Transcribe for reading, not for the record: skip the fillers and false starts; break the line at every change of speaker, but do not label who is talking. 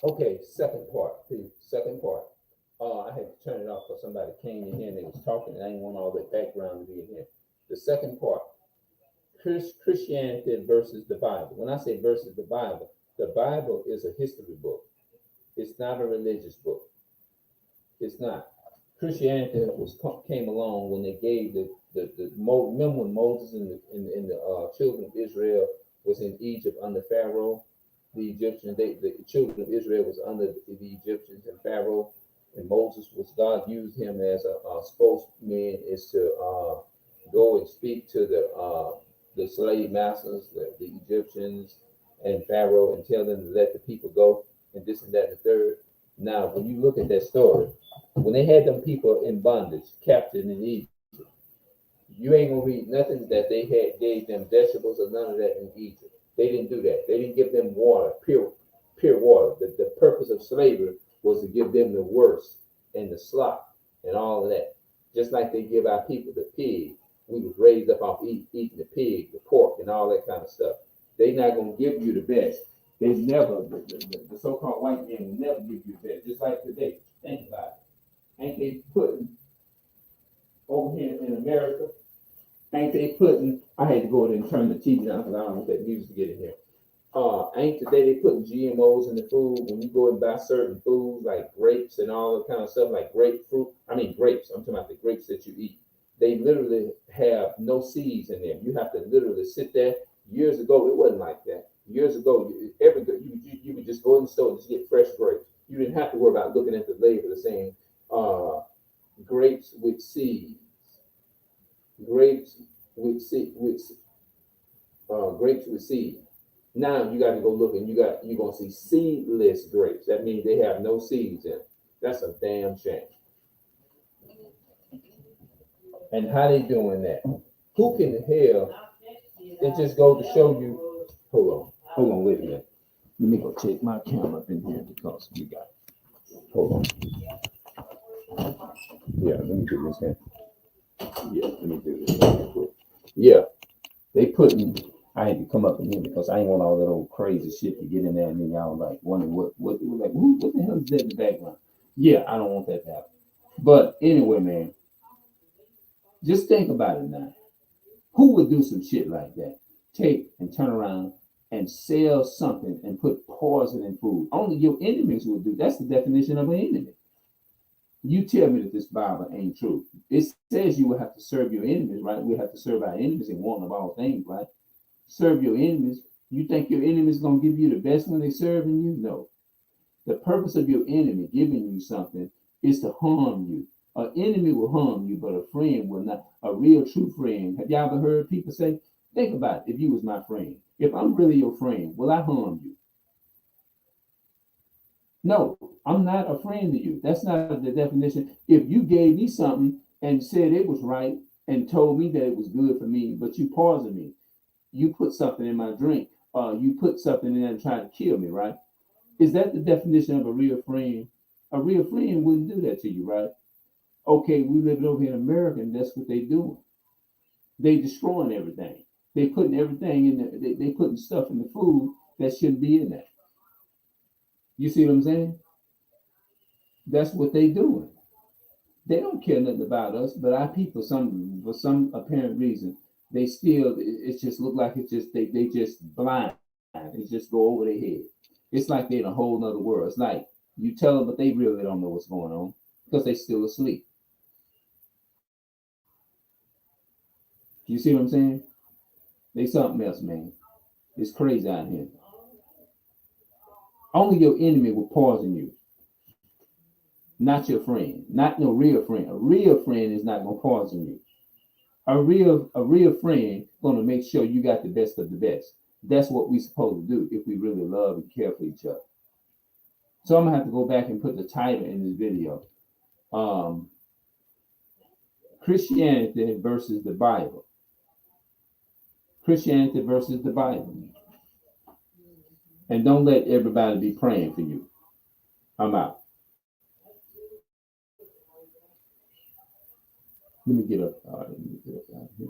Okay, second part, please. Second part. I had to turn it off because somebody came in here and they was talking, and I didn't want all that background to be in here. The second part, Christianity versus the Bible. When I say versus the Bible is a history book. It's not a religious book. It's not. Christianity came along when they gave remember when Moses and the children of Israel was in Egypt under Pharaoh, the Egyptians, the children of Israel was under the Egyptians and Pharaoh, and Moses was God used him as a spokesman is to go and speak to the slave masters, the Egyptians and Pharaoh, and tell them to let the people go and this and that and the third. Now, when you look at that story, when they had them people in bondage, captured in Egypt, you ain't gonna read nothing that they had gave them vegetables or none of that in Egypt. They didn't do that. They didn't give them water, pure water. The purpose of slavery was to give them the worst and the slop and all of that. Just like they give our people the pig. We was raised up off eating the pig, the pork, and all that kind of stuff. They not gonna give you the best. They never, the so-called white man will never give you the best. Just like today. Think about it. Ain't they putting over here in America? Ain't they putting? I had to go in and turn the TV down because I don't want that music to get in here. Ain't today they putting GMOs in the food when you go and buy certain foods like grapes and all that kind of stuff, like grapefruit. I mean grapes. I'm talking about the grapes that you eat. They literally have no seeds in them. You have to literally sit there. Years ago, it wasn't like that. Years ago, you would just go in the store and just get fresh grapes. You didn't have to worry about looking at the label and saying uh, grapes with seeds, grapes grapes with seeds. Now you got to go look and you're gonna see seedless grapes. That means they have no seeds in them. That's a damn shame. And how they doing that? Who can hell? It just goes to show you. Hold on, wait a minute. Let me go check my camera up in here because we got. Hold on. Yeah, let me do this here. Yeah, let me do this real quick. Yeah, they putting. I had to come up in here because I ain't want all that old crazy shit to get in there, and then y'all like wondering what the hell is that in the background? Yeah, I don't want that to happen. But anyway, man, just think about it now. Who would do some shit like that? Take and turn around and sell something and put poison in food. Only your enemies would do. That's the definition of an enemy. You tell me that this Bible ain't true. It says you will have to serve your enemies, right? We have to serve our enemies in one of all things, right? Serve your enemies. You think your enemies gonna give you the best when they serving you? No. The purpose of your enemy giving you something is to harm you. An enemy will harm you, but a friend will not. A real true friend. Have y'all ever heard people say, think about it, if you was my friend. If I'm really your friend, will I harm you? No, I'm not a friend to you. That's not the definition. If you gave me something and said it was right and told me that it was good for me, but you poisoned me, you put something in my drink, you put something in there and try to kill me, right? Is that the definition of a real friend? A real friend wouldn't do that to you, right? Okay, we live over here in America, and that's what they doing. They destroying everything. They putting everything in there. They putting stuff in the food that shouldn't be in there. You see what I'm saying? That's what they doing. They don't care nothing about us, but our people, for some apparent reason, they still. It just look like it's just they just blind. It just go over their head. It's like they're in a whole nother world. It's like you tell them, but they really don't know what's going on because they still asleep. You see what I'm saying? They something else, man. It's crazy out here. Only your enemy will poison you, not your friend, not no real friend. A real friend is not gonna poison you. A real friend gonna make sure you got the best of the best. That's what we supposed to do if we really love and care for each other. So I'm gonna have to go back and put the title in this video. Um, Christianity versus the Bible. Christianity versus the Bible. And don't let everybody be praying for you. I'm out. Let me get up. Let me get up out here.